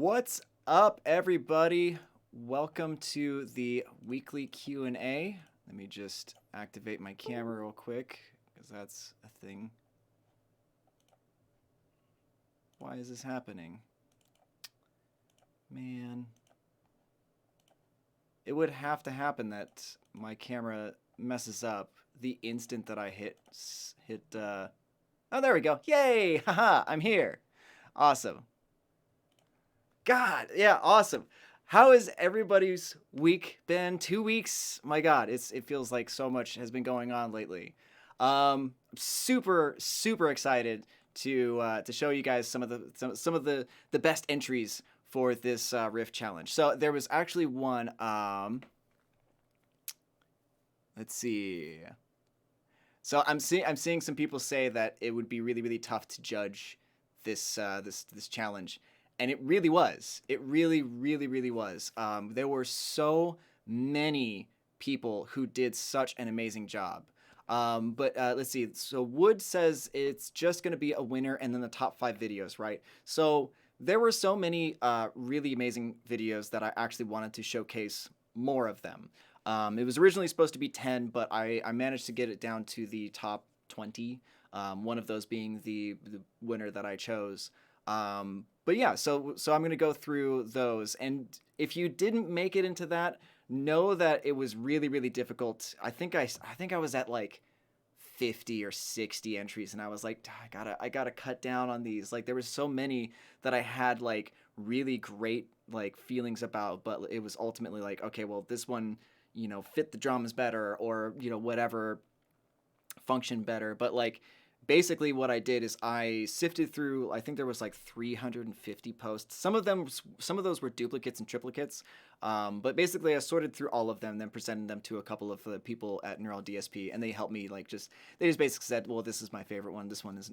What's up, everybody? Welcome to the weekly Q&A. Let me just activate my camera real quick because that's a thing. Why is this happening? Man. It would have to happen that my camera messes up the instant that I hit oh, there we go. Yay! Haha, I'm here. Awesome. God, yeah, awesome. How has everybody's week been? 2 weeks? My God, it feels like so much has been going on lately. Super excited to show you guys some of the best entries for this Riff challenge. So there was actually one. Let's see. So I'm seeing some people say that it would be really tough to judge this challenge. And it really was. It really was. There were so many people who did such an amazing job. But let's see. So Wood says it's just going to be a winner and then the top 5 videos, right? So there were so many really amazing videos that I actually wanted to showcase more of them. It was originally supposed to be 10, but I managed to get it down to the top 20. One of those being the winner that I chose. But yeah, so I'm going to go through those. And if you didn't make it into that, know that it was really difficult. I think I was at like 50 or 60 entries and I was like, I gotta cut down on these. Like there was so many that I had like really great like feelings about, but it was ultimately like, okay, well this one, fit the drums better or, whatever function better. But like basically what I did is I sifted through, I think there was like 350 posts. Some of those were duplicates and triplicates. But basically I sorted through all of them, then presented them to a couple of the people at Neural DSP, and they helped me they just basically said, well, this is my favorite one. This one is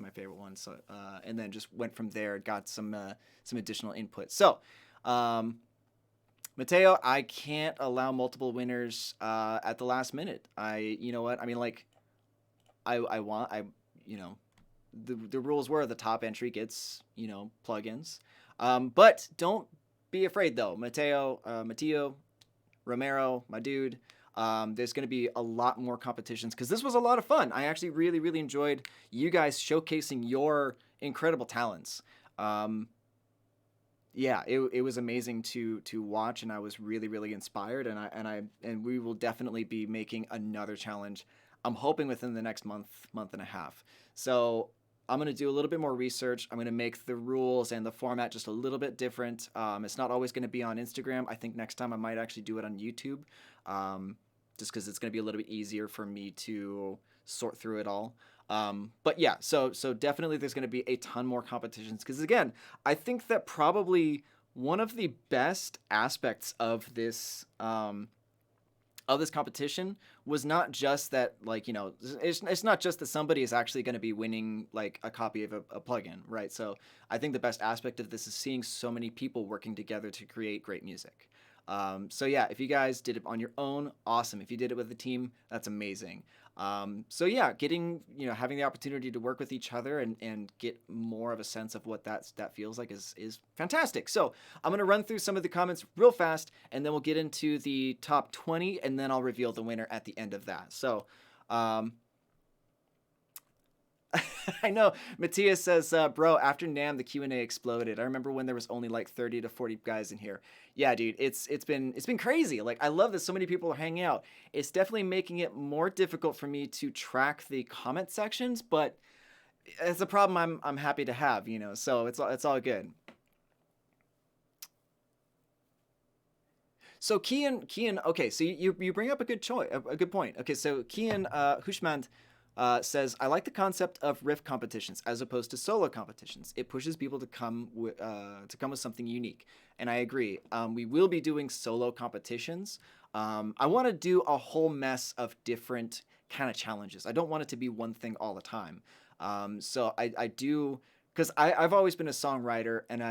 my favorite one. So, and then just went from there, got some additional input. So, Mateo, I can't allow multiple winners, at the last minute. You know what? I mean, like, the rules were the top entry gets, plugins. But don't be afraid though. Mateo, Romero, my dude, there's going to be a lot more competitions because this was a lot of fun. I actually really enjoyed you guys showcasing your incredible talents. Yeah, it was amazing to watch, and I was really inspired, and we will definitely be making another challenge. I'm hoping within the next month and a half. So I'm going to do a little bit more research. I'm going to make the rules and the format just a little bit different. It's not always going to be on Instagram. I think next time I might actually do it on YouTube, just because it's going to be a little bit easier for me to sort through it all. But yeah, so definitely there's going to be a ton more competitions because, again, I think that probably one of the best aspects of this competition was not just that, like, it's not just that somebody is actually going to be winning like a copy of a plugin, right? So I think the best aspect of this is seeing so many people working together to create great music. So yeah, if you guys did it on your own, awesome. If you did it with a team, that's amazing. So yeah, having the opportunity to work with each other and get more of a sense of what that feels like is fantastic. So I'm going to run through some of the comments real fast, and then we'll get into the top 20, and then I'll reveal the winner at the end of that. So, I know. Matthias says, bro, after NAMM, the Q&A exploded. I remember when there was only like 30 to 40 guys in here. Yeah, dude, it's been crazy. Like, I love that so many people are hanging out. It's definitely making it more difficult for me to track the comment sections, but it's a problem I'm happy to have, so it's all good. So Kian, okay, so you bring up a good point. Okay, so Kian Hushmand says, I like the concept of riff competitions as opposed to solo competitions. It pushes people to come with something unique, and I agree. We will be doing solo competitions. I want to do a whole mess of different kind of challenges. I don't want it to be one thing all the time. So I do, because I've always been a songwriter, and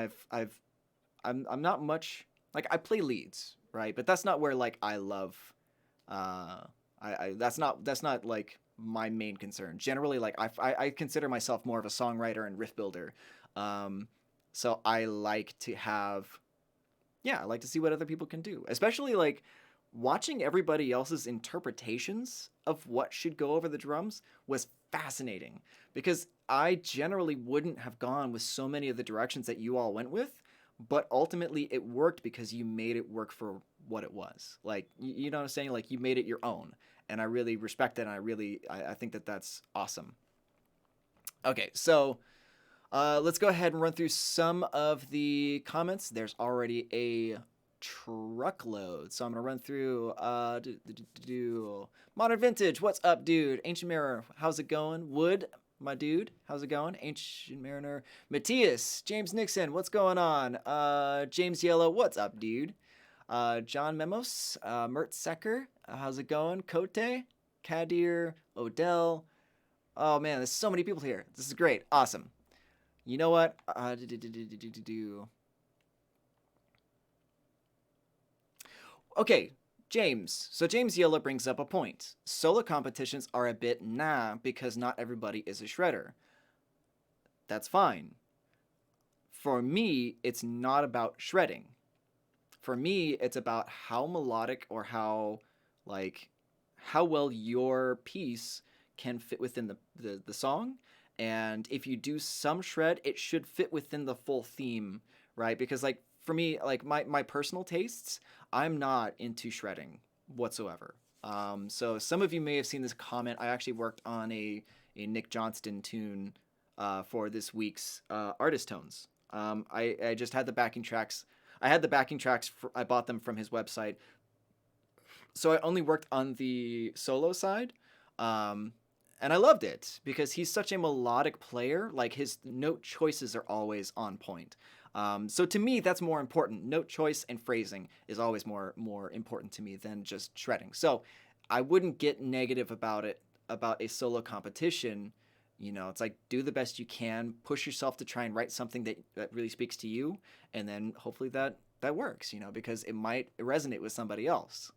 I'm not much, like, I play leads, right? But that's not where, like, I love. That's not like my main concern. Generally, like, I consider myself more of a songwriter and riff builder. So I like to have, yeah, I like to see what other people can do, especially like watching everybody else's interpretations of what should go over the drums was fascinating because I generally wouldn't have gone with so many of the directions that you all went with, but ultimately it worked because you made it work for what it was. Like, you know what I'm saying? Like, you made it your own. And I really respect it. And I think that that's awesome. Okay, so let's go ahead and run through some of the comments. There's already a truckload, so I'm gonna run through. Modern Vintage, what's up, dude? Ancient Mirror, how's it going? Wood, my dude, how's it going? Ancient Mariner, Matthias, James Nixon, what's going on? James Yellow, what's up, dude? John Memos, Mert Secker, how's it going? Kote, Kadir, Odell. Oh man, there's so many people here. This is great, awesome. You know what? Okay, James. So James Yellow brings up a point. Solo competitions are a bit because not everybody is a shredder. That's fine. For me, it's not about shredding. For me, it's about how melodic or how well your piece can fit within the song. And if you do some shred, it should fit within the full theme, right? Because like for me, like my personal tastes, I'm not into shredding whatsoever. So some of you may have seen this comment. I actually worked on a Nick Johnston tune for this week's Artist Tones. I just had the backing tracks. I had the backing tracks. I bought them from his website. So I only worked on the solo side. And I loved it because he's such a melodic player. Like his note choices are always on point. So to me, that's more important. Note choice and phrasing is always more important to me than just shredding. So I wouldn't get negative about it, about a solo competition. You know, it's like do the best you can, push yourself to try and write something that really speaks to you, and then hopefully that works. You know, because it might resonate with somebody else.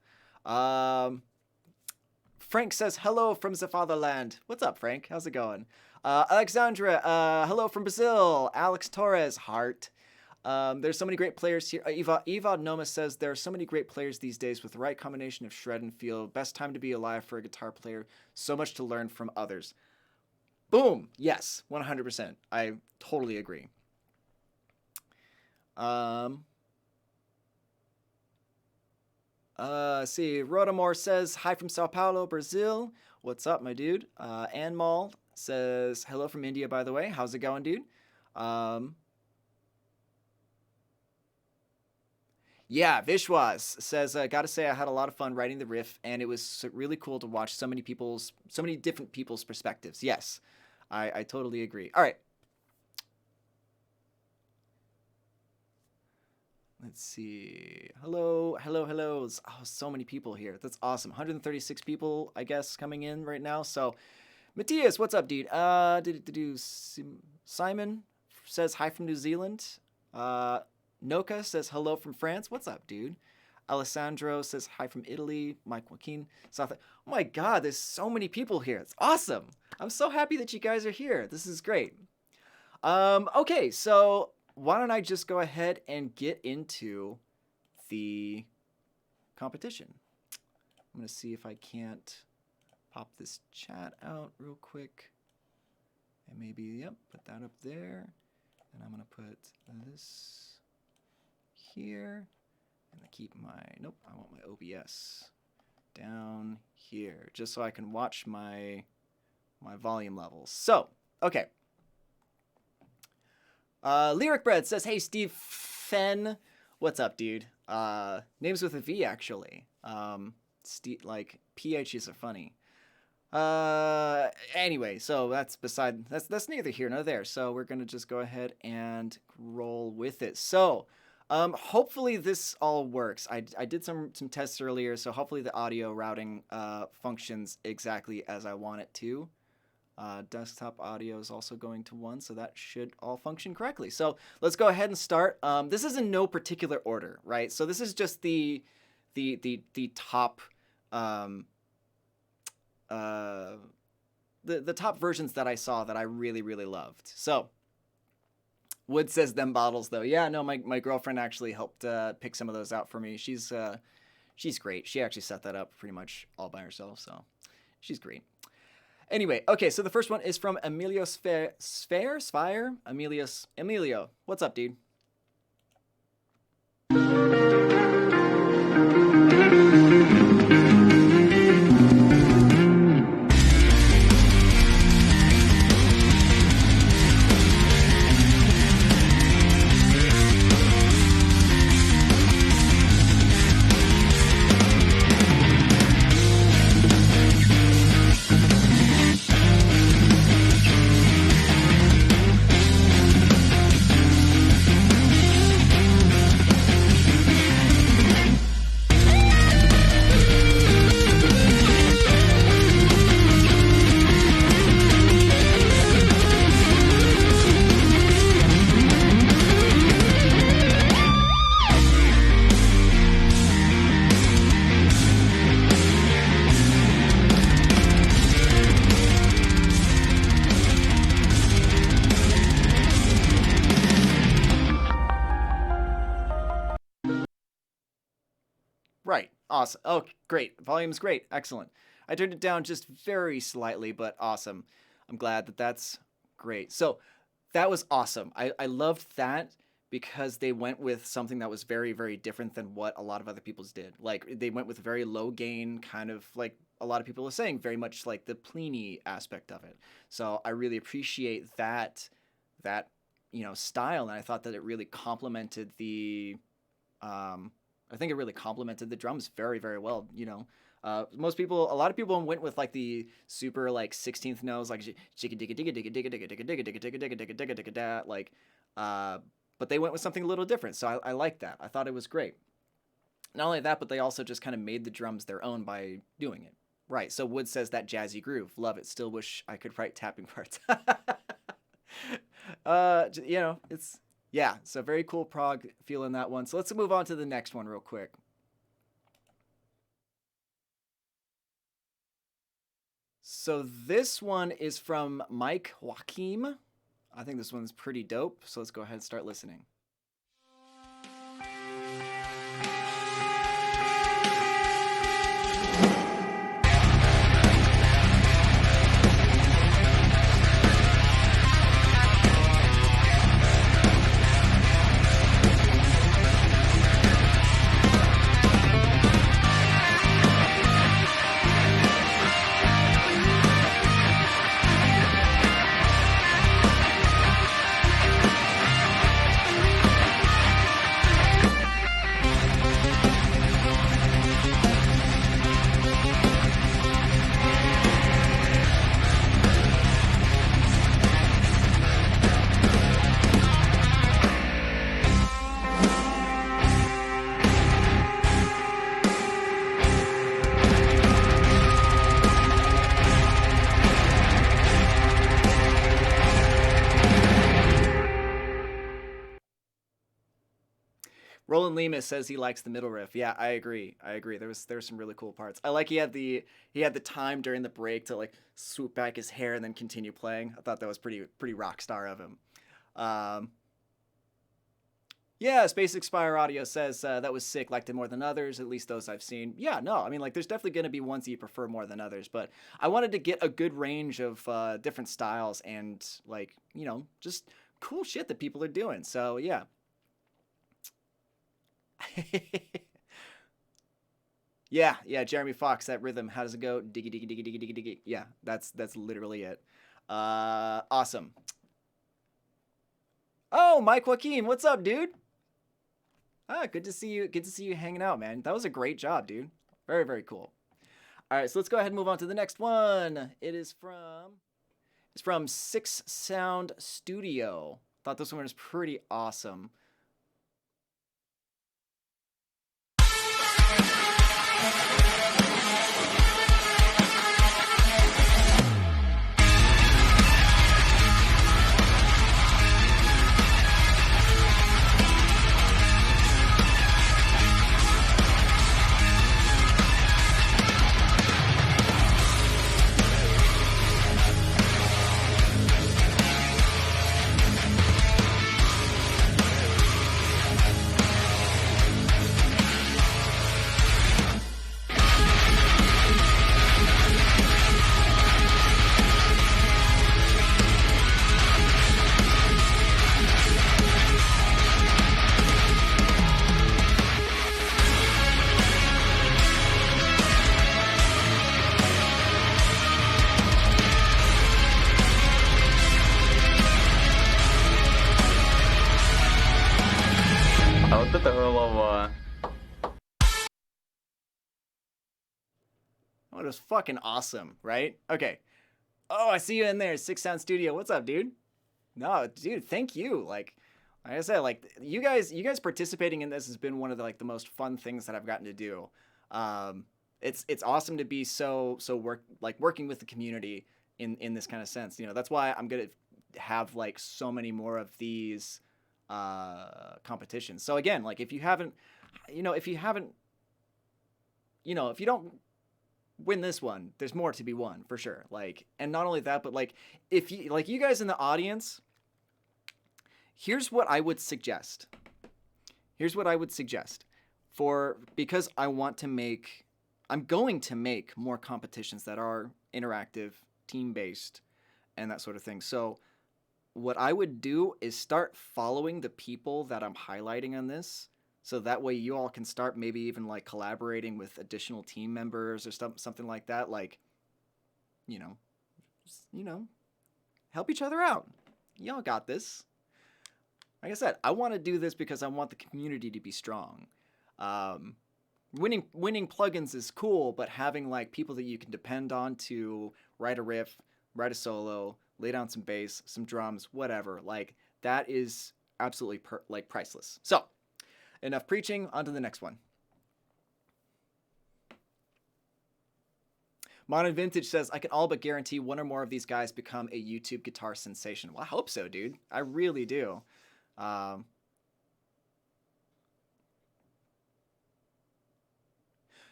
Frank says hello from the fatherland. What's up, Frank? How's it going? Alexandra, hello from Brazil. Alex Torres, heart. There's so many great players here. Eva Noma says there are so many great players these days with the right combination of shred and feel. Best time to be alive for a guitar player. So much to learn from others. Boom. Yes, 100%. I totally agree. See, Rodamore says hi from Sao Paulo, Brazil. What's up, my dude? Anmal says hello from India, by the way. How's it going, dude? Yeah, Vishwas says, gotta say, I had a lot of fun writing the riff, and it was really cool to watch so many different people's perspectives. Yes, I totally agree. All right. Let's see. Hello. Oh, so many people here. That's awesome. 136 people, I guess, coming in right now. So, Matthias, what's up, dude? Simon says hi from New Zealand. Noka says hello from France. What's up, dude? Alessandro says hi from Italy. Mike Joaquin. South. Oh my God, there's so many people here. It's awesome. I'm so happy that you guys are here. This is great. Okay, so why don't I just go ahead and get into the competition. I'm going to see if I can't pop this chat out real quick. And maybe, yep, put that up there. And I'm going to put this here. And I keep my, nope, I want my OBS down here. Just so I can watch my volume levels. So, okay. Lyric Bread says, hey, Steve Fenn. What's up, dude? Names with a V, actually. Like, PHs are funny. Anyway, so that's neither here nor there. So we're going to just go ahead and roll with it. So, hopefully this all works. I did some tests earlier, so hopefully the audio routing, functions exactly as I want it to. Desktop audio is also going to 1, so that should all function correctly. So let's go ahead and start. This is in no particular order, right? So this is just the top the top versions that I saw that I really, really loved. So Wood says them bottles though. Yeah, no, my girlfriend actually helped pick some of those out for me. She's great. She actually set that up pretty much all by herself, so she's great. Anyway, okay, so the first one is from Emilio Sphere? Emilio, what's up, dude? Right. Awesome. Oh, great. Volume's great. Excellent. I turned it down just very slightly, but awesome. I'm glad that that's great. So that was awesome. I loved that because they went with something that was very, very different than what a lot of other people's did. Like they went with very low gain, kind of like a lot of people are saying, very much like the Pliny aspect of it. So I really appreciate that style, and I thought that it really complemented the I think it really complemented the drums very, very well. A lot of people went with like the super like 16th notes, like like, but they went with something a little different. So I like that. I thought it was great. Not only that, but they also just kind of made the drums their own by doing it. Right. So Wood says that jazzy groove, love it. Still wish I could write tapping parts. It's. Yeah, so very cool prog feel in that one. So let's move on to the next one real quick. So this one is from Mike Joachim. I think this one's pretty dope. So let's go ahead and start listening. Roland Lemus says he likes the middle riff. Yeah, I agree. There was some really cool parts. I like he had the time during the break to like swoop back his hair and then continue playing. I thought that was pretty rock star of him. Yeah, Space Expire Audio says that was sick, liked it more than others, at least those I've seen. Yeah, no, I mean, like, there's definitely going to be ones that you prefer more than others, but I wanted to get a good range of different styles and, like, just cool shit that people are doing. So, yeah. yeah, Jeremy Fox, that rhythm, how does it go? Diggy, diggy, diggy, diggy, diggy, diggy. Yeah, that's literally it. Awesome. Oh, Mike Joaquin, what's up, dude? Good to see you. Good to see you hanging out, man. That was a great job, dude. Very, very cool. All right, so let's go ahead and move on to the next one. It's from Six Sound Studio. Thought this one was pretty awesome. Solo. Oh, it was fucking awesome, right? Okay. Oh, I see you in there, Six Sound Studio. What's up, dude? No, dude, thank you. Like I said, like you guys participating in this has been one of the most fun things that I've gotten to do. Um, it's awesome to be working with the community in this kind of sense. You know, that's why I'm gonna have like so many more of these competitions. So again, like if you haven't, if you don't win this one, there's more to be won for sure. Like, and not only that, but like if you guys in the audience, here's what I would suggest. Here's what I would suggest because I'm going to make more competitions that are interactive, team based, and that sort of thing. So what I would do is start following the people that I'm highlighting on this. So that way you all can start maybe even like collaborating with additional team members or something like that. Like, you know, help each other out. Y'all got this. Like I said, I want to do this because I want the community to be strong. Winning plugins is cool, but having like people that you can depend on to write a riff, write a solo, lay down some bass, some drums, whatever, like that is absolutely priceless. So, enough preaching. On to the next one. Modern Vintage says, I can all but guarantee one or more of these guys become a YouTube guitar sensation. Well, I hope so, dude. I really do.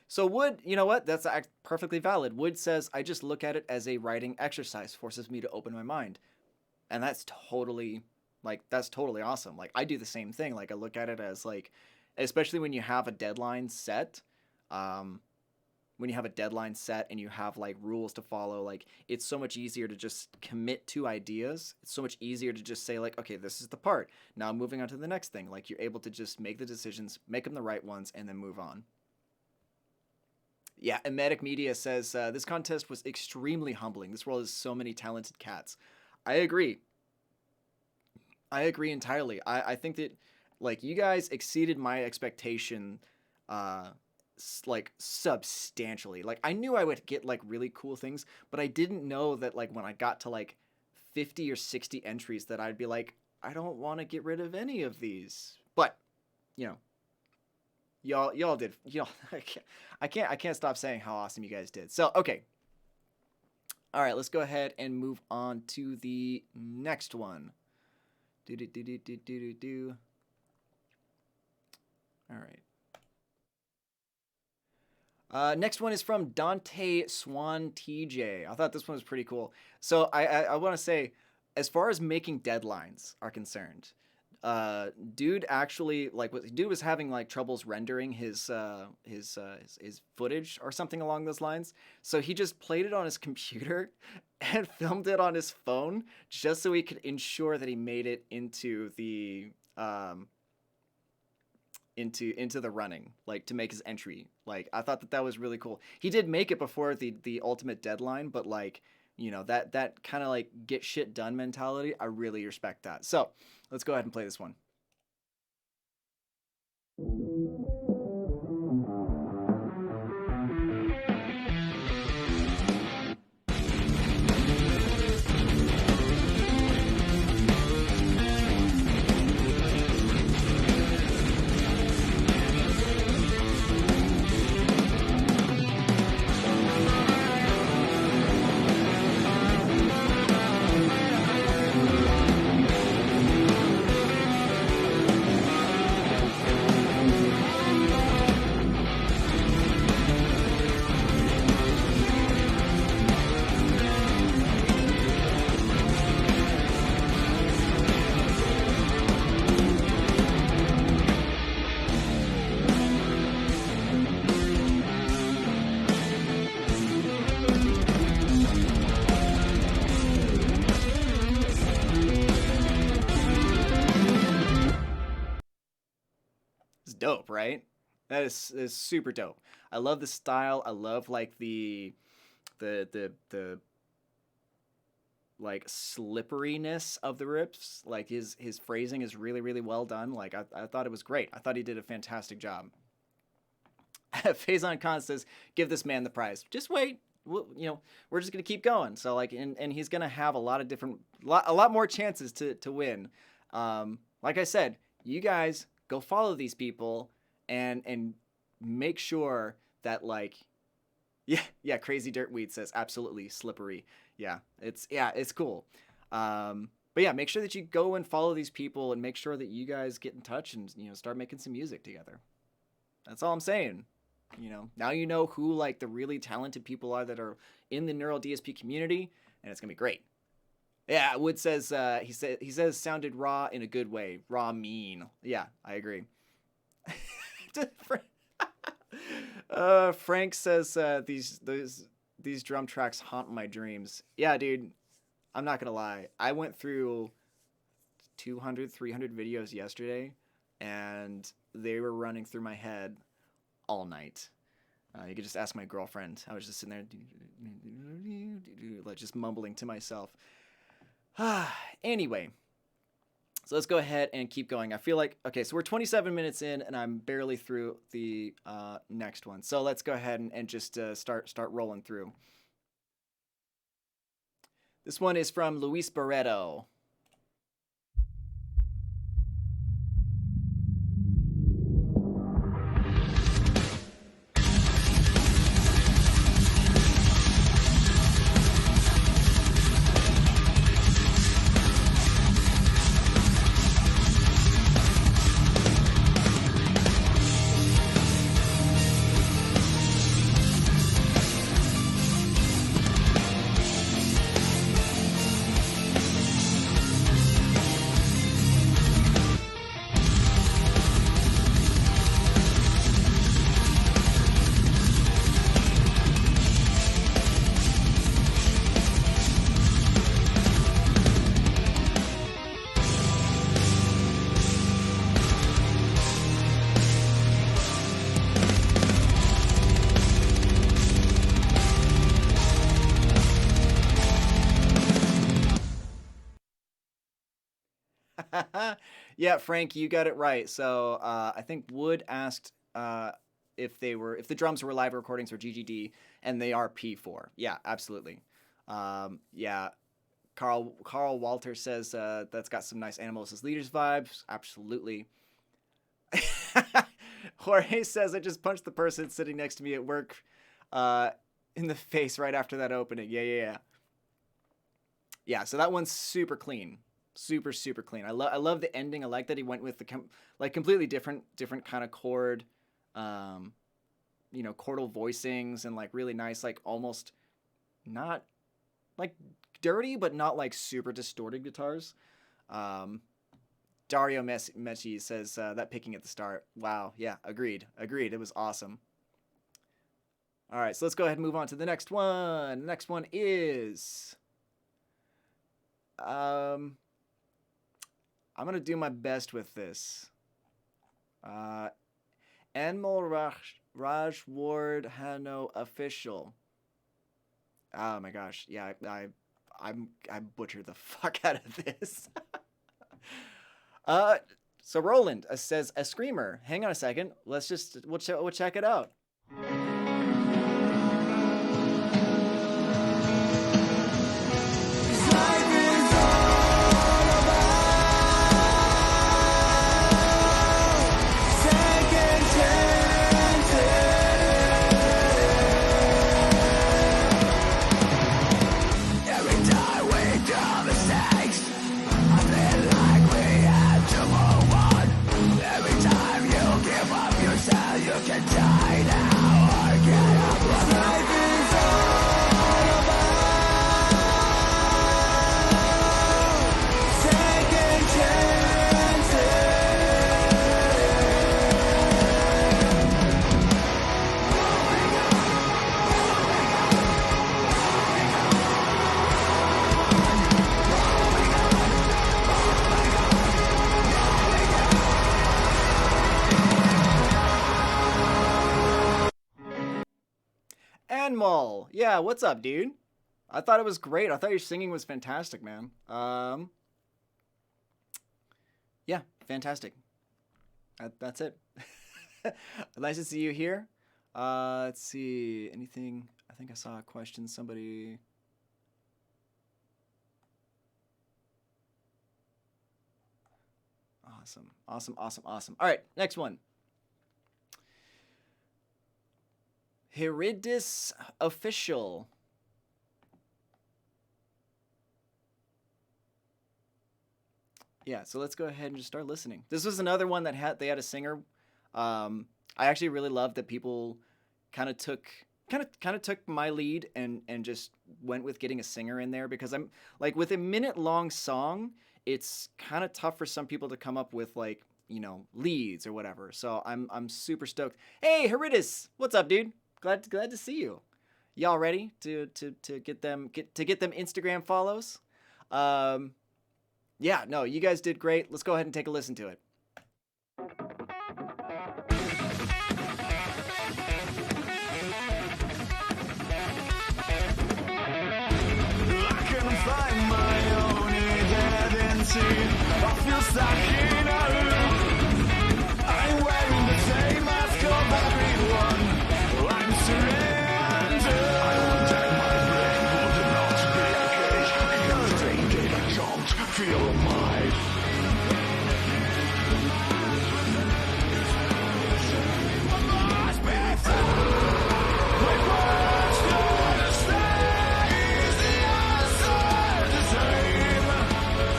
So Wood, you know what? That's perfectly valid. Wood says, I just look at it as a writing exercise, forces me to open my mind. And that's totally awesome. Like I do the same thing. Like I look at it as like, especially when you have a deadline set, when you have a deadline set and you have like rules to follow, like it's so much easier to just commit to ideas. It's so much easier to just say like, okay, this is the part. Now I'm moving on to the next thing. Like you're able to just make the decisions, make them the right ones, and then move on. Yeah, Emetic Media says, this contest was extremely humbling. This world has so many talented cats. I agree. I agree entirely. I think that like you guys exceeded my expectation like substantially. Like I knew I would get like really cool things, but I didn't know that like when I got to like 50 or 60 entries that I'd be like, I don't want to get rid of any of these. But, you know, y'all did. Y'all I can't stop saying how awesome you guys did. So, okay. All right, let's go ahead and move on to the next one. All right. Next one is from Dante Swan TJ. I thought this one was pretty cool. So I want to say, as far as making deadlines are concerned, dude actually dude was having like troubles rendering his footage or something along those lines. So he just played it on his computer and filmed it on his phone just so he could ensure that he made it into the into the running, like to make his entry. Like I thought that was really cool. He did make it before the ultimate deadline, but like, you know, that kind of like get shit done mentality, I really respect that. So let's go ahead and play this one. It's dope, right? That is super dope. I love the style. I love like the like slipperiness of the riffs. Like his phrasing is really really well done. Like I thought it was great. I thought he did a fantastic job. Faison Khan says, "Give this man the prize. Just wait. We're just gonna keep going. So like, and he's gonna have a lot of a lot more chances to win. Like I said, you guys go follow these people and make sure that like, yeah. Crazy Dirtweed says absolutely slippery. Yeah, it's cool. But yeah, make sure that you go and follow these people and make sure that you guys get in touch and start making some music together. That's all I'm saying. Now you know who like the really talented people are that are in the Neural DSP community, and it's gonna be great. Yeah, Wood says he says sounded raw in a good way. Raw mean. Yeah, I agree. Frank says these drum tracks haunt my dreams. Yeah, dude. I'm not gonna lie. I went through 200, 300 videos yesterday, and they were running through my head all night. You could just ask my girlfriend. I was just sitting there, like just mumbling to myself. Anyway, so let's go ahead and keep going. I feel like, okay, so we're 27 minutes in, and I'm barely through the next one. So let's go ahead and just start rolling through. This one is from Luis Barreto. Yeah, Frank, you got it right. So I think Wood asked if the drums were live recordings or GGD, and they are P4. Yeah, absolutely. Yeah, Carl Walter says that's got some nice Animals as Leaders vibes. Absolutely. Jorge says I just punched the person sitting next to me at work in the face right after that opening. Yeah. Yeah, so that one's super clean. Super clean. I love the ending. I like that he went with the completely different kind of chord, chordal voicings and like really nice, like almost not like dirty, but not like super distorted guitars. Dario Messi says that picking at the start. Wow. Yeah. Agreed. It was awesome. All right. So let's go ahead and move on to the next one. The next one is, I'm going to do my best with this. Anmol Rajward Hano official. Oh my gosh. Yeah, I butchered the fuck out of this. So Roland says a screamer. Hang on a second. We'll check it out. Anmol, yeah, what's up, dude? I thought it was great. I thought your singing was fantastic, man. Yeah, fantastic. That's it. Nice to see you here. Let's see. Anything? I think I saw a question. Somebody. Awesome. Awesome. Awesome. Awesome. All right. Next one. Heridis Official. Yeah, so let's go ahead and just start listening. This was another one that they had a singer. I actually really loved that people kind of took my lead and just went with getting a singer in there, because I'm like, with a minute long song, it's kind of tough for some people to come up with, like, you know, leads or whatever. So I'm super stoked. Hey, Heridis, what's up, dude? Glad to see you. Y'all ready to get them Instagram follows? Yeah, no, you guys did great. Let's go ahead and take a listen to it. I can find my own identity. I feel stuck in a loop. I'm wearing the same mask of everyone. I'm surrendered. I will take my brain would not be a cage. You're tainted, I don't feel my. Must be through. My words don't understand. Is the answer the same?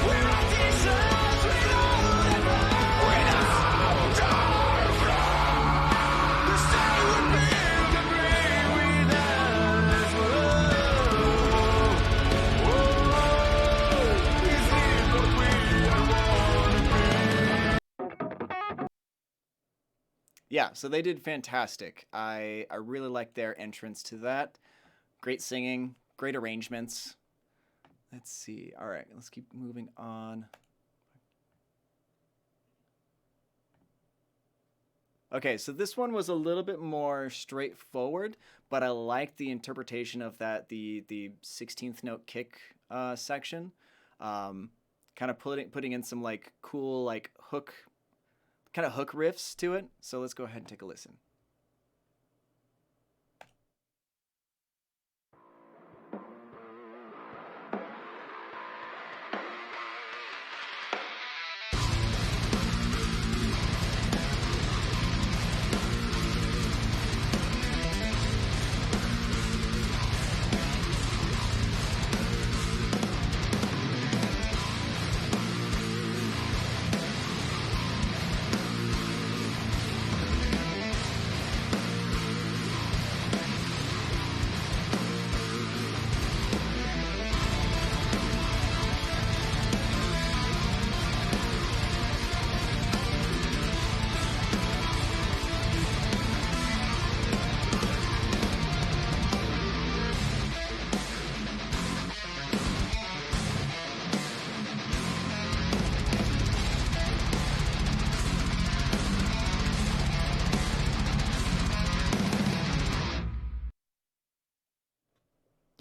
We're at these hands, we know that without our flag. The state would build a bridge with us. Whoa, is it what we are wanting? Yeah, so they did fantastic. I really liked their entrance to that. Great singing, great arrangements. Let's see. All right, let's keep moving on. Okay, so this one was a little bit more straightforward, but I liked the interpretation of that, the 16th note kick section. Kind of putting in some, like, cool, like, hook riffs to it. So let's go ahead and take a listen.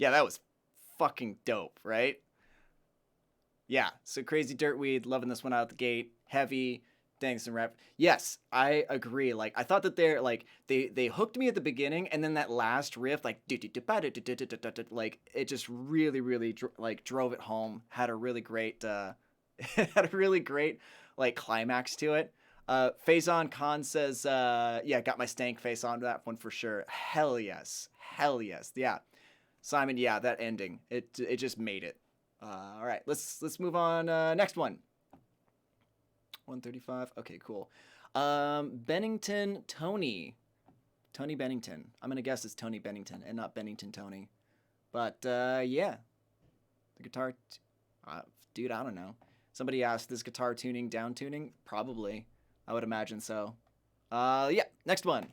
Yeah, that was fucking dope, right? Yeah, so Crazy Dirtweed, loving this one out the gate. Heavy, dang some rap. Yes, I agree. Like, I thought that they're, like, they hooked me at the beginning, and then that last riff, like, like, it just really, like, drove it home. Had a really great, like, climax to it. Faison Khan says, yeah, got my stank face on that one for sure. Hell yes. Yeah. Simon, yeah, that ending, it just made it. All right, let's move on. Next one. 135. Okay, cool. Bennington Tony Bennington. I'm gonna guess it's Tony Bennington and not Bennington Tony. But yeah, the guitar, dude, I don't know. Somebody asked, this guitar tuning down tuning? Probably, I would imagine so. Yeah, next one.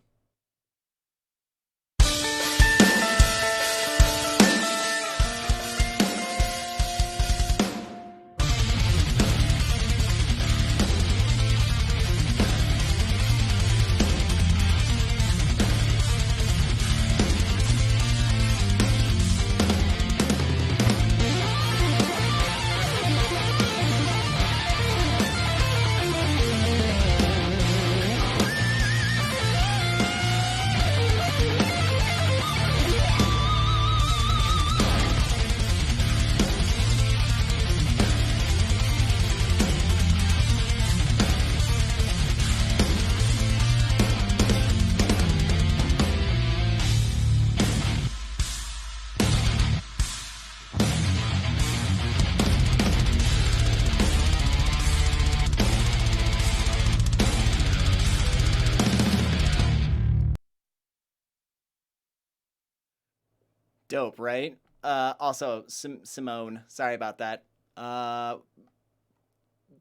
Dope, right? Also, Simone. Sorry about that.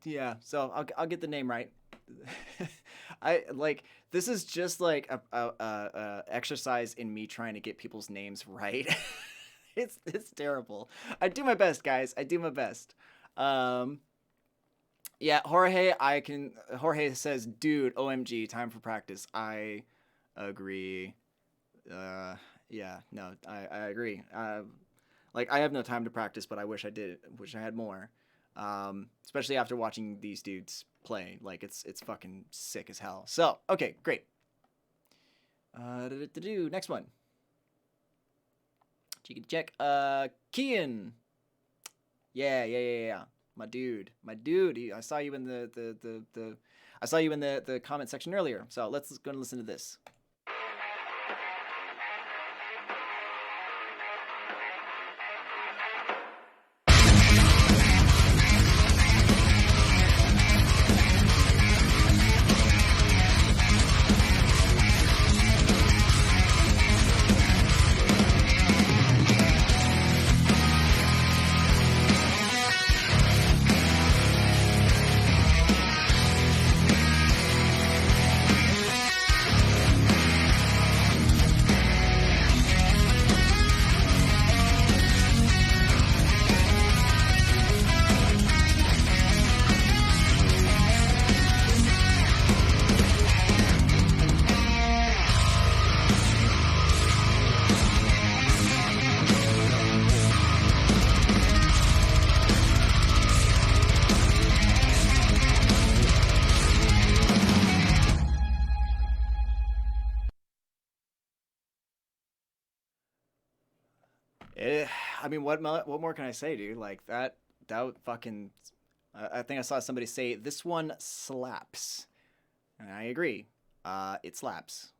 Yeah. So I'll get the name right. I like this is just like a exercise in me trying to get people's names right. It's terrible. I do my best, guys. I do my best. Um, yeah, Jorge says, dude, OMG, time for practice. I agree. Uh, yeah, no, I agree. Like I have no time to practice, but I wish I did. Wish I had more. Especially after watching these dudes play. Like it's fucking sick as hell. So okay, great. Next one. Check. Kian. Yeah. My dude. I saw you in the I saw you in the comment section earlier. So let's go and listen to this. Eh, I mean, what more can I say, dude? Like that fucking. I think I saw somebody say this one slaps, and I agree. It slaps.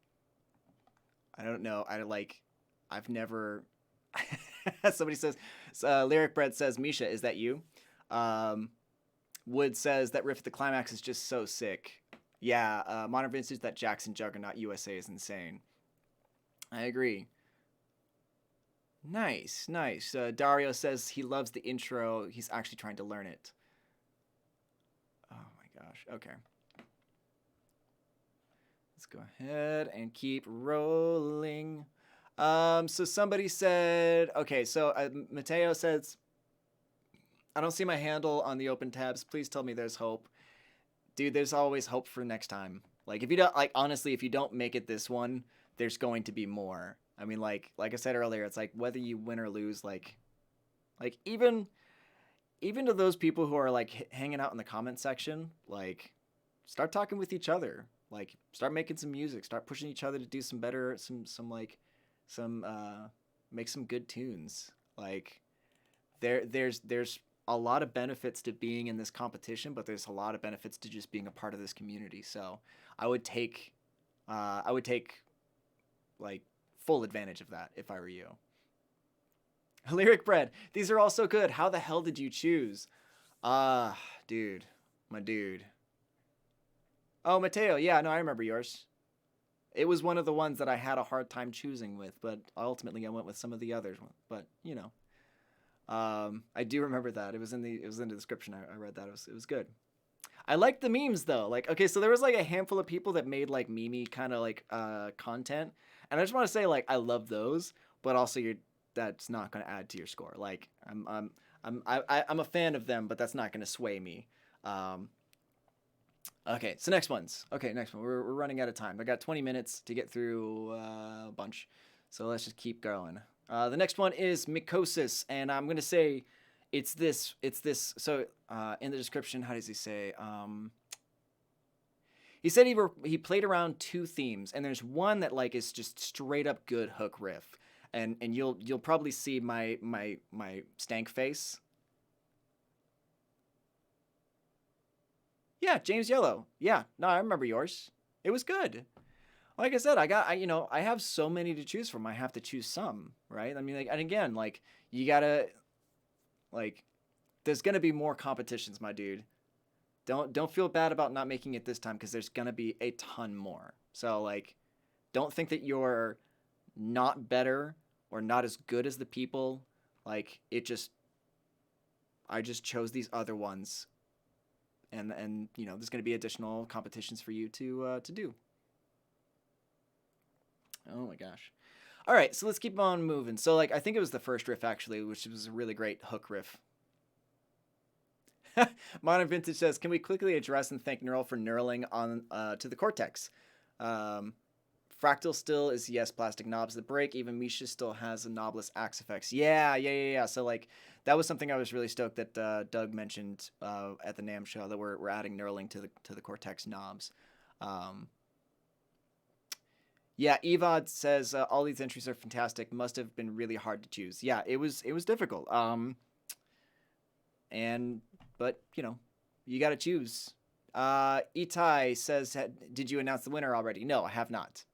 I don't know. I like. I've never. Somebody says, Lyric Bread says, Misha, is that you? Um, Wood says that riff at the climax is just so sick. Yeah, Modern Vintage, that Jackson Juggernaut USA is insane. I agree. Nice. Dario says he loves the intro. He's actually trying to learn it. Oh my gosh. Okay. Let's go ahead and keep rolling. So somebody said, okay, so Mateo says, I don't see my handle on the open tabs. Please tell me there's hope. Dude, there's always hope for next time. Like, if you don't, like, honestly, if you don't make it this one, there's going to be more. I mean, like I said earlier, it's like whether you win or lose, like even to those people who are like hanging out in the comment section, like start talking with each other, like start making some music, start pushing each other to do some better, some make some good tunes. Like there's a lot of benefits to being in this competition, but there's a lot of benefits to just being a part of this community. So I would take like full advantage of that if I were you. Lyric Bread, these are all so good. How the hell did you choose? Dude, my dude. Oh, Mateo, yeah, no, I remember yours. It was one of the ones that I had a hard time choosing with, but ultimately I went with some of the others. But you know, I do remember that. It was in the description. I read that. It was good. I liked the memes though. Like, okay, so there was like a handful of people that made like meme kind of like content, and I just want to say like I love those, but also that's not going to add to your score. Like I'm a fan of them, but that's not going to sway me. Okay, so next one. We're running out of time. I got 20 minutes to get through a bunch, so let's just keep going. The next one is Mycosis, and I'm gonna say it's this. So in the description, how does he say? He said he played around 2 themes, and there's one that like is just straight up good hook riff, and you'll probably see my stank face. Yeah, James Yellow. Yeah, no, I remember yours. It was good. Like I said, I have so many to choose from. I have to choose some, right? I mean, like, and again, like you gotta, like, there's gonna be more competitions, my dude. Don't feel bad about not making it this time because there's gonna be a ton more. So like, don't think that you're not better or not as good as the people. Like, I just chose these other ones. And you know, there's going to be additional competitions for you to do. Oh my gosh. All right, so let's keep on moving. So, like, I think it was the first riff, actually, which was a really great hook riff. Modern Vintage says, can we quickly address and thank Neural for knurling on to the Cortex? Fractal still is, yes, plastic knobs that break. Even Misha still has a knobless axe effects. Yeah. So, like, that was something I was really stoked that Doug mentioned at the NAMM show, that we're adding knurling to the Cortex knobs. Yeah, Evod says all these entries are fantastic. Must have been really hard to choose. Yeah, it was difficult. But you know, you got to choose. Itai says, did you announce the winner already? No, I have not.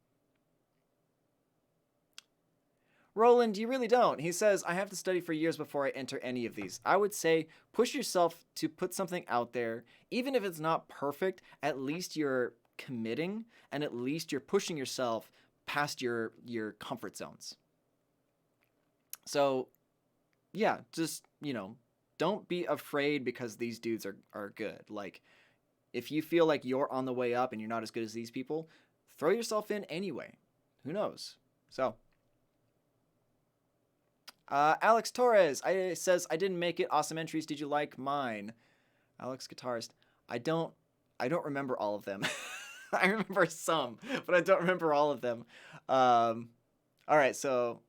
Roland, you really don't. He says, I have to study for years before I enter any of these. I would say push yourself to put something out there. Even if it's not perfect, at least you're committing, and at least you're pushing yourself past your comfort zones. So yeah, just, you know, don't be afraid because these dudes are good. Like, if you feel like you're on the way up and you're not as good as these people, throw yourself in anyway. Who knows? So Alex Torres says, I didn't make it. Awesome entries. Did you like mine? Alex Guitarist. I don't remember all of them. I remember some, but I don't remember all of them. All right, so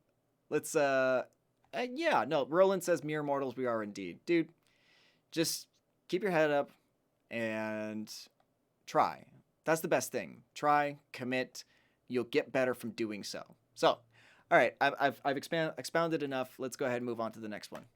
let's yeah, no, Roland says, mere mortals we are indeed. Dude, just keep your head up and try. That's the best thing. Try, commit. You'll get better from doing so. So, all right, I've expounded enough. Let's go ahead and move on to the next one.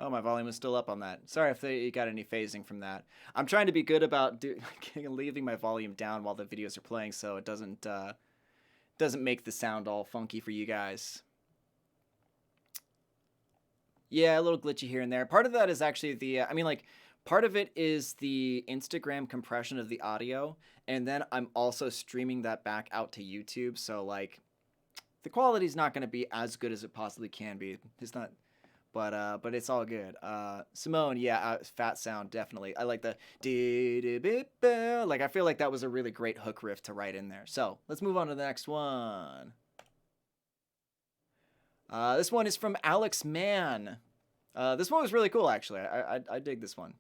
Oh, my volume is still up on that. Sorry if you got any phasing from that. I'm trying to be good about leaving my volume down while the videos are playing, so it doesn't make the sound all funky for you guys. Yeah, a little glitchy here and there. Part of that is actually the, part of it is the Instagram compression of the audio, and then I'm also streaming that back out to YouTube, so, like, the quality's not going to be as good as it possibly can be. It's not... But it's all good. Simone, yeah, fat sound, definitely. I like the like, I feel like that was a really great hook riff to write in there. So let's move on to the next one. This one is from Alex Mann. This one was really cool, actually. I dig this one.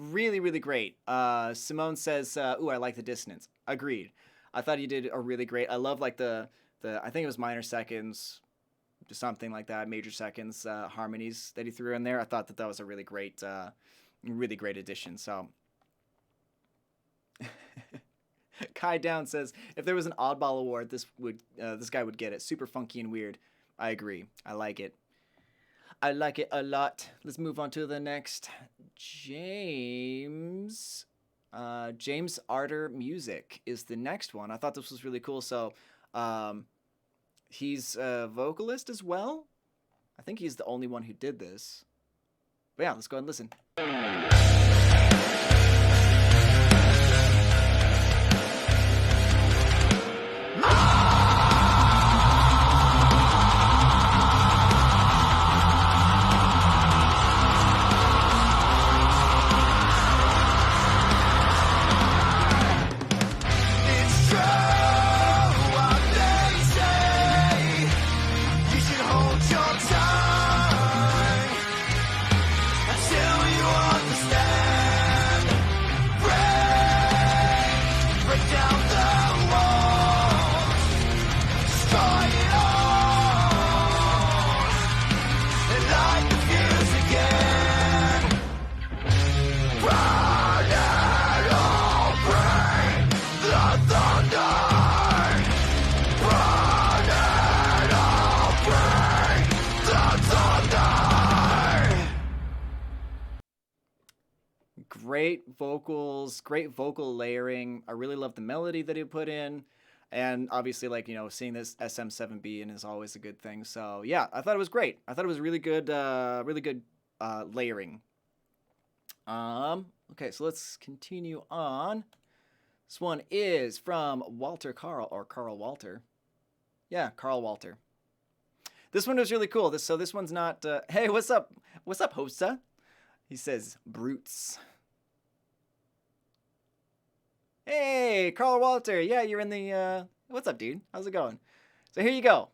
Really, really great. Simone says, "Ooh, I like the dissonance." Agreed. I thought he did a really great. I love like the I think it was minor seconds, something like that, major seconds harmonies that he threw in there. I thought that was a really great addition. So, Kai Down says, "If there was an oddball award, this guy would get it. Super funky and weird." I agree. I like it. I like it a lot. Let's move on to the next. James Arter Music is the next one. I thought this was really cool. So, he's a vocalist as well. I think he's the only one who did this. But yeah, let's go ahead and listen. Great vocals, great vocal layering. I really love the melody that he put in. And obviously, like, you know, seeing this SM7B in is always a good thing. So, yeah, I thought it was great. I thought it was really good layering. Okay, so let's continue on. This one is from Walter Carl, or Carl Walter. Yeah, Carl Walter. This one was really cool. This one's not, hey, what's up? What's up, Hosta? He says, brutes. Hey, Carl Walter. Yeah, you're in the, what's up, dude? How's it going? So here you go.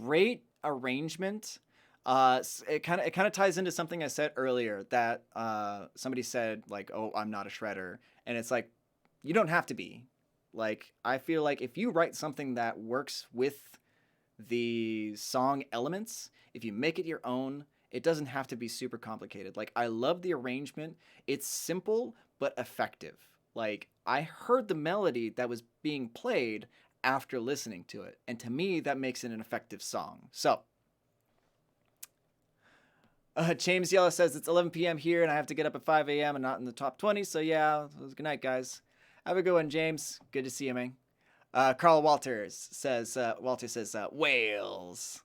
Great arrangement. It kind of ties into something I said earlier that somebody said, like, "Oh, I'm not a shredder," and it's like, you don't have to be. Like, I feel like if you write something that works with the song elements, if you make it your own, it doesn't have to be super complicated. Like, I love the arrangement. It's simple but effective. Like, I heard the melody that was being played after listening to it, and to me that makes it an effective song. So James Yella says it's 11 p.m. here and I have to get up at 5 a.m. and not in the top 20, so yeah, good night, guys. Have a good one, James. Good to see you, man. Carl Walters says whales.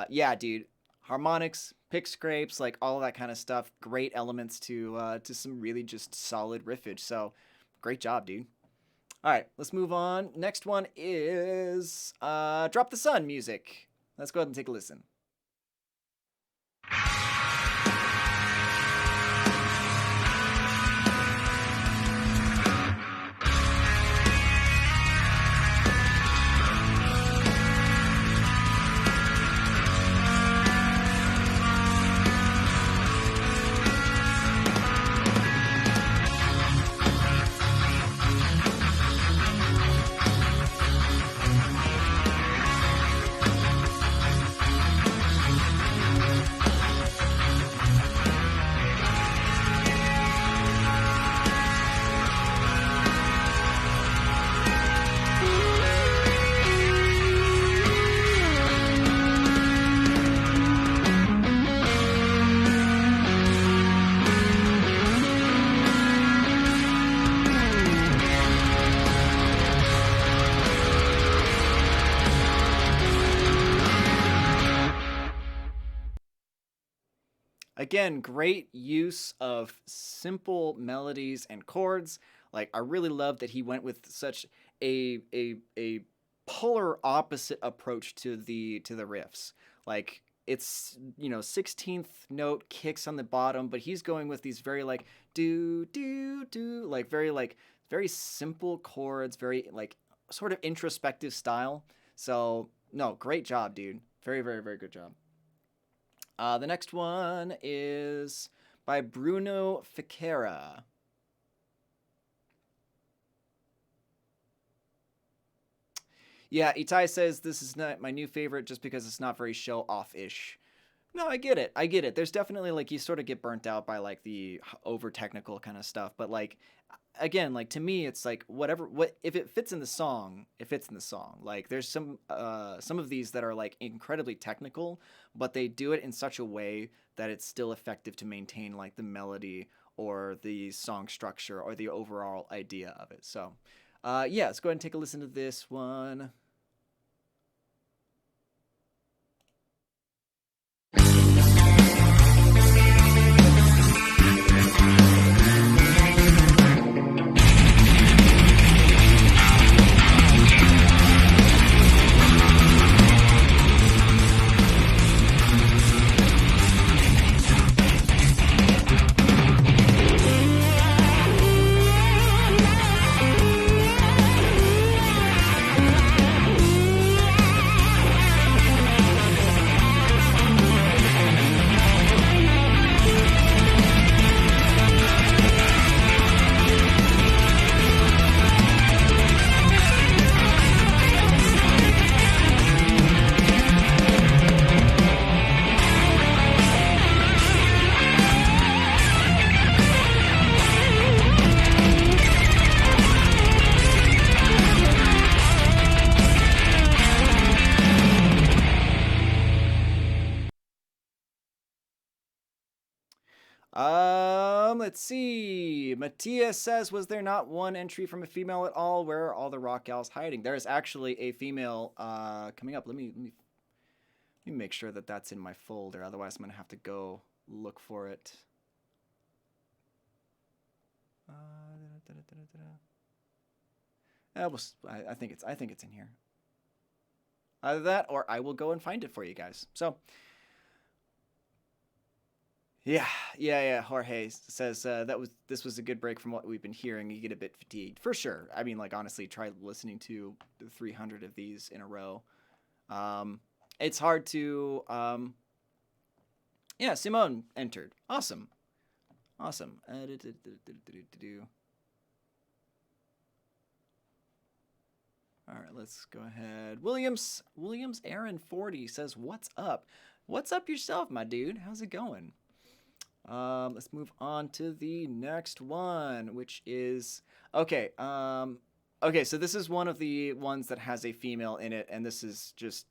Yeah, dude, harmonics, pick scrapes, like all of that kind of stuff, great elements to some really just solid riffage. So great job, dude. All right, let's move on. Next one is Drop the Sun music. Let's go ahead and take a listen. again, great use of simple melodies and chords. Like, I really love that he went with such a polar opposite approach to the riffs. Like, it's 16th note kicks on the bottom, but he's going with these very like do do do, like very simple chords, very like sort of introspective style. So no, great job, dude. Very, very, very good job. The next one is by Bruno Fiqueira. Yeah, Itai says this is not my new favorite just because it's not very show off ish. No, I get it. I get it. There's definitely like you sort of get burnt out by like the over technical kind of stuff, but like again, like to me it's like whatever what if it fits in the song, it fits in the song. Like there's some of these that are like incredibly technical, but they do it in such a way that it's still effective to maintain like the melody or the song structure or the overall idea of it. So, yeah, let's go ahead and take a listen to this one. Let's see. Matthias says, was there not one entry from a female at all? Where are all the rock gals hiding? There is actually a female coming up. Let me make sure that that's in my folder. Otherwise, I'm gonna have to go look for it. I think it's in here. Either that, or I will go and find it for you guys. So. Yeah. Jorge says this was a good break from what we've been hearing. You get a bit fatigued for sure. I mean, like honestly, try listening to 300 of these in a row. It's hard to. Yeah, Simone entered. Awesome. All right, let's go ahead. Williams Aaron 40 says, "What's up? What's up yourself, my dude? How's it going?" Let's move on to the next one, which is okay. Okay, so this is one of the ones that has a female in it, and this is just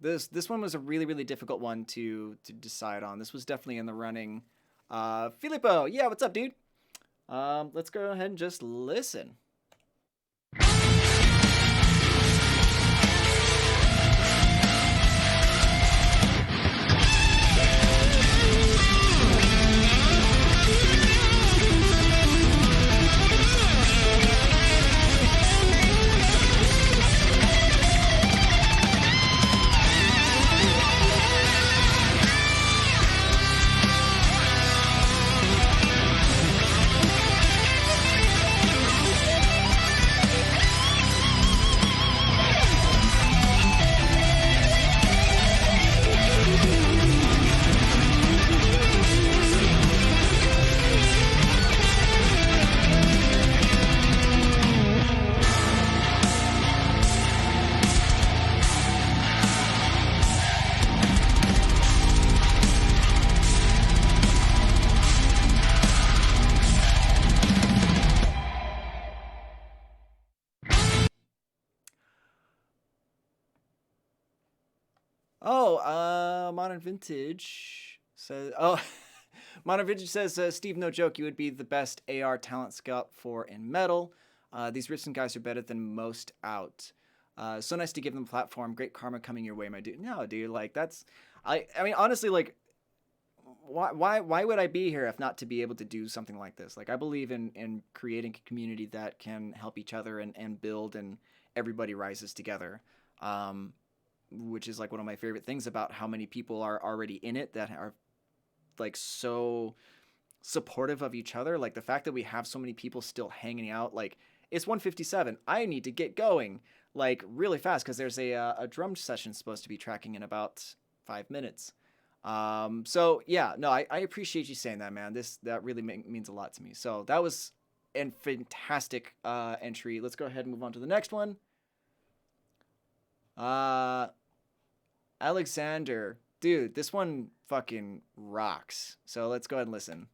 this one was a really, really difficult one to decide on. This was definitely in the running. Filippo, yeah, what's up, dude? Let's go ahead and just listen. Oh, Modern Vintage says. Oh, Modern Vintage says, Steve, no joke, you would be the best AR talent scout for in metal. These Richmond guys are better than most out. So nice to give them a platform. Great karma coming your way, my dude. No, dude, like that's. I mean, honestly, like why would I be here if not to be able to do something like this? Like, I believe in creating a community that can help each other and build, and everybody rises together. Um, which is like one of my favorite things about how many people are already in it that are like so supportive of each other. Like the fact that we have so many people still hanging out. Like, it's 1:57. I need to get going like really fast because there's a drum session supposed to be tracking in about 5 minutes. So yeah, no, I appreciate you saying that, man. That really means a lot to me. So that was a fantastic entry. Let's go ahead and move on to the next one. Uh, Alexander, dude, this one fucking rocks. So let's go ahead and listen.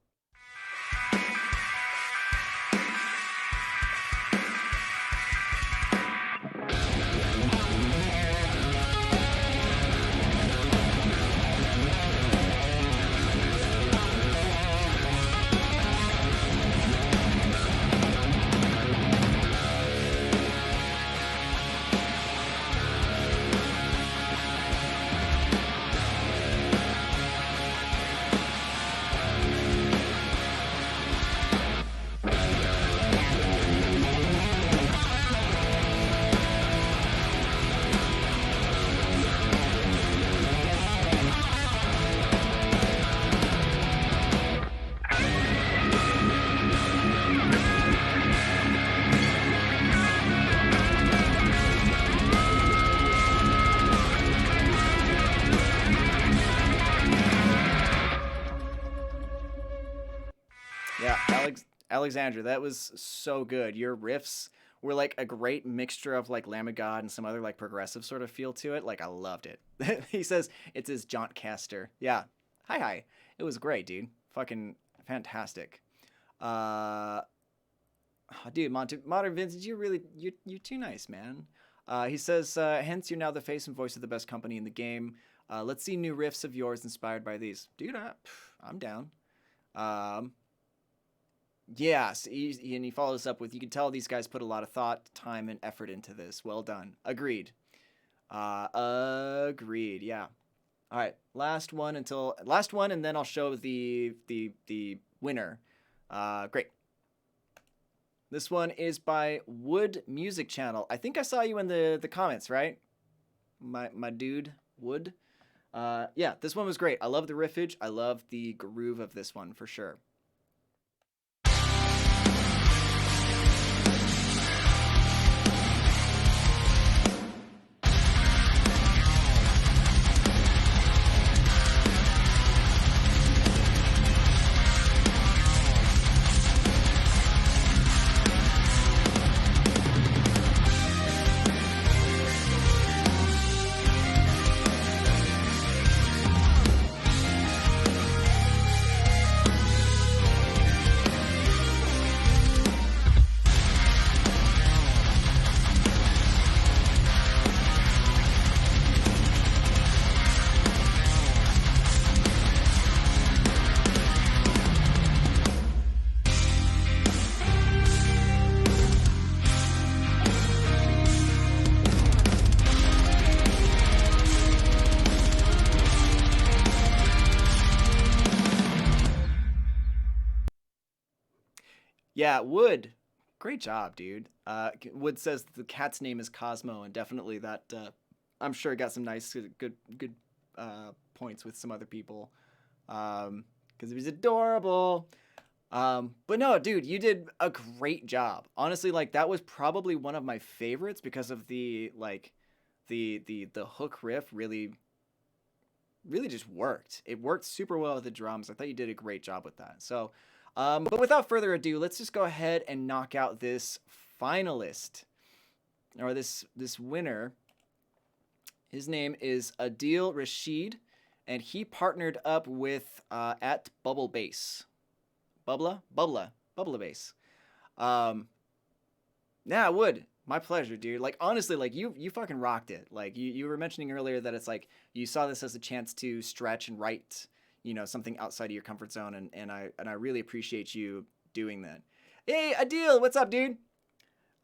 Yeah, Alexandra, that was so good. Your riffs were like a great mixture of like Lamb of God and some other like progressive sort of feel to it. Like, I loved it. He says it's his jaunt caster. Yeah. Hi. It was great, dude. Fucking fantastic. Uh dude, Modern Vincent, you're too nice, man. He says, hence you're now the face and voice of the best company in the game. Let's see new riffs of yours inspired by these. Dude, I'm down. Um, Yes, and he follows up with, "You can tell these guys put a lot of thought, time, and effort into this. Well done." Agreed. Agreed. Yeah. All right. Last one, and then I'll show the winner. Great. This one is by Wood Music Channel. I think I saw you in the comments, right? My dude Wood. Yeah, this one was great. I love the riffage. I love the groove of this one for sure. Yeah, Wood. Great job, dude. Wood says the cat's name is Cosmo, and definitely that. I'm sure got some nice, good points with some other people, because he was adorable. But no, dude, you did a great job. Honestly, like that was probably one of my favorites because of the like, the hook riff really just worked. It worked super well with the drums. I thought you did a great job with that. So, but without further ado, let's just go ahead and knock out this finalist, or this winner. His name is Adil Rashid, and he partnered up with at Bubble Bass. Bubba Bass. Yeah, Wood. My pleasure, dude. Like honestly, like you fucking rocked it. Like you were mentioning earlier that it's like you saw this as a chance to stretch and write, something outside of your comfort zone, and I really appreciate you doing that. Hey, Adil, what's up, dude?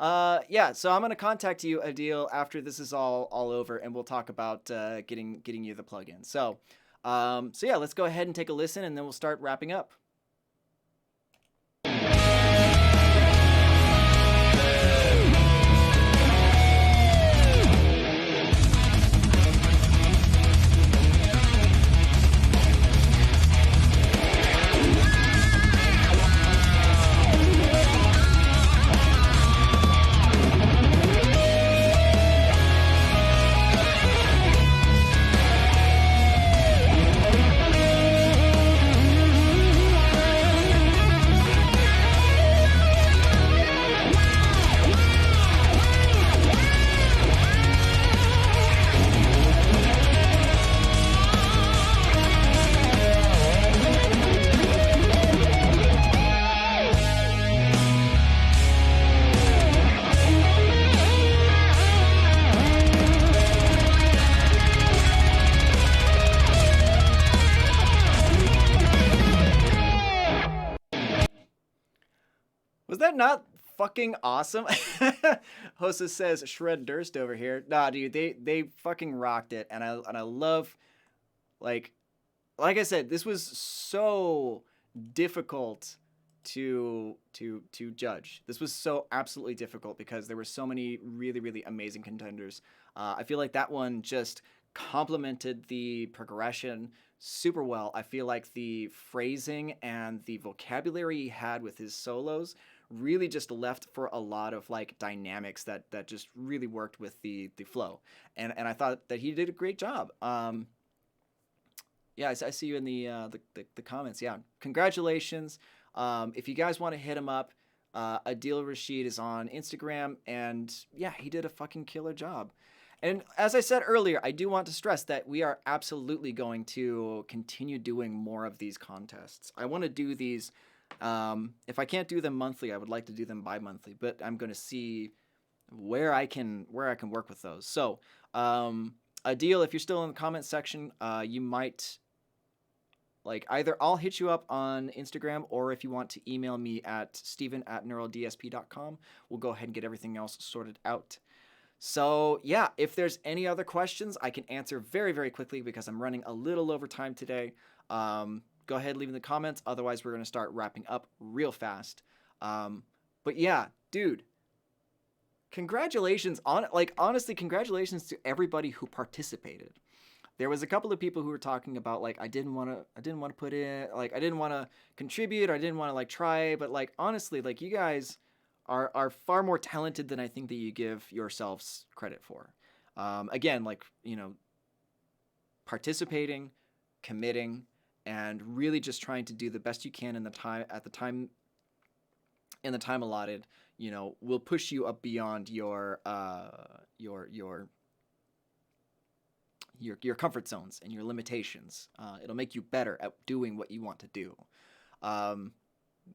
Yeah, so I'm gonna contact you, Adil, after this is all over, and we'll talk about getting you the plugin. So, So yeah, let's go ahead and take a listen, and then we'll start wrapping up. Was that not fucking awesome? Hosa says shred Durst over here. Nah, dude, they fucking rocked it, and I love, like I said, this was so difficult to judge. This was so absolutely difficult because there were so many really really amazing contenders. I feel like that one just complemented the progression super well. I feel like the phrasing and the vocabulary he had with his solos really just left for a lot of like dynamics that just really worked with the flow. And I thought that he did a great job. Yeah, I see you in the comments. Yeah, congratulations. If you guys want to hit him up, Adil Rashid is on Instagram, and yeah, he did a fucking killer job. And as I said earlier, I do want to stress that we are absolutely going to continue doing more of these contests. I want to do these. If I can't do them monthly, I would like to do them bi-monthly, but I'm going to see where I can work with those. So, Adil, if you're still in the comment section, you might, like, either I'll hit you up on Instagram, or if you want to email me at steven@neuraldsp.com, we'll go ahead and get everything else sorted out. So yeah, if there's any other questions, I can answer very, very quickly because I'm running a little over time today. Go ahead, leave in the comments. Otherwise, we're going to start wrapping up real fast. But yeah, dude, congratulations honestly, congratulations to everybody who participated. There was a couple of people who were talking about, like, I didn't want to put in, like, I didn't want to contribute, or I didn't want to like try, but like honestly, like, you guys are far more talented than I think that you give yourselves credit for. Again, like, participating, committing, and really just trying to do the best you can in the time allotted, will push you up beyond your comfort zones and your limitations. It'll make you better at doing what you want to do.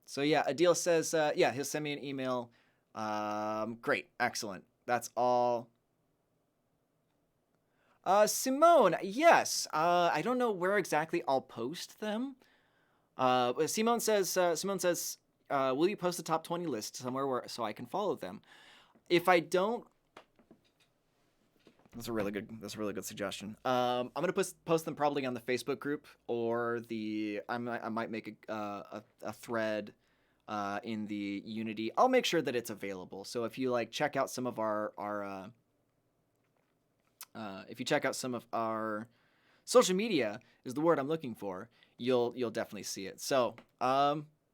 So yeah, Adil says, yeah, he'll send me an email. Great, excellent. That's all. Simone, yes. I don't know where exactly I'll post them. Simone says, will you post the top 20 list somewhere so I can follow them? If I don't, that's a really good suggestion. I'm gonna post them probably on the Facebook group, or I might make a thread in the Unity. I'll make sure that it's available. So if you like check out some of our if you check out some of our social media, is the word I'm looking for, you'll definitely see it. So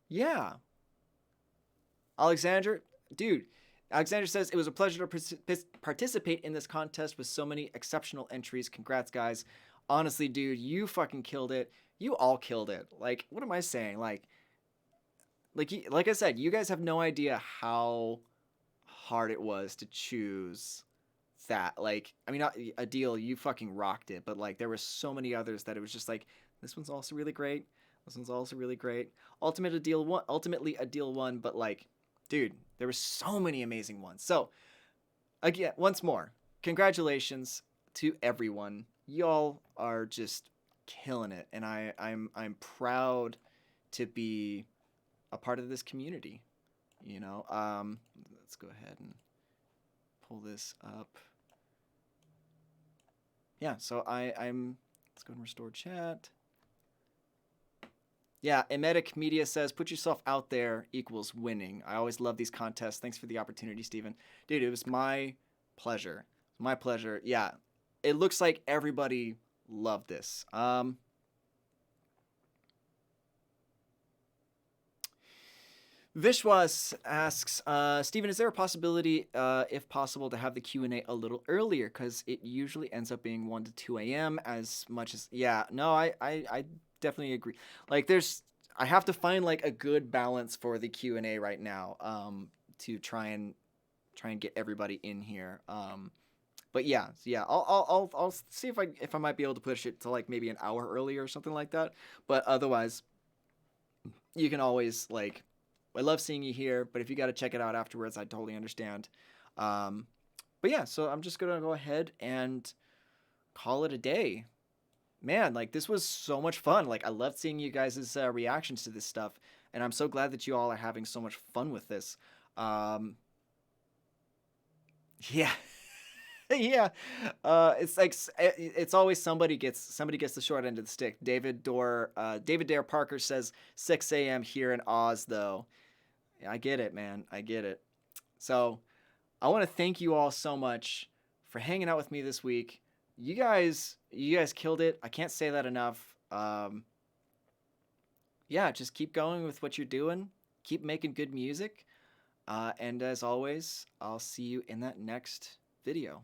yeah, Alexander, dude. Alexander says, it was a pleasure to participate in this contest with so many exceptional entries. Congrats, guys. Honestly, dude, you fucking killed it. You all killed it. Like, what am I saying? Like I said, you guys have no idea how hard it was to choose that. Like, I mean, Adil, you fucking rocked it, but like, there were so many others that it was just like, this one's also really great. This one's also really great. Ultimately, Adil won, but like, dude, there were so many amazing ones. So, again, once more, congratulations to everyone. Y'all are just killing it, and I'm proud to be a part of this community. Let's go ahead and pull this up. Yeah, so I'm Let's go and restore chat. Yeah, Emetic Media says, put yourself out there equals winning. I always love these contests. Thanks for the opportunity, Steven. Dude, it was my pleasure. My pleasure. Yeah, it looks like everybody loved this. Vishwas asks, Steven, is there a possibility, if possible, to have the Q&A a little earlier? Because it usually ends up being 1 to 2 a.m. as much as... Yeah, no, I definitely agree. Like, I have to find, like, a good balance for the Q&A right now, to try and get everybody in here. But yeah, I'll see if I might be able to push it to, like, maybe an hour earlier or something like that. But otherwise, you can always, like... I love seeing you here, but if you got to check it out afterwards, I totally understand. But yeah, so I'm just going to go ahead and call it a day. Man, like, this was so much fun. Like, I loved seeing you guys' reactions to this stuff, and I'm so glad that you all are having so much fun with this. Yeah. Yeah, it's like it's always somebody gets the short end of the stick. David Dare Parker says 6 a.m. here in Oz, though. I get it, man. I get it. So I want to thank you all so much for hanging out with me this week. You guys killed it. I can't say that enough. Yeah, just keep going with what you're doing. Keep making good music. And as always, I'll see you in that next video.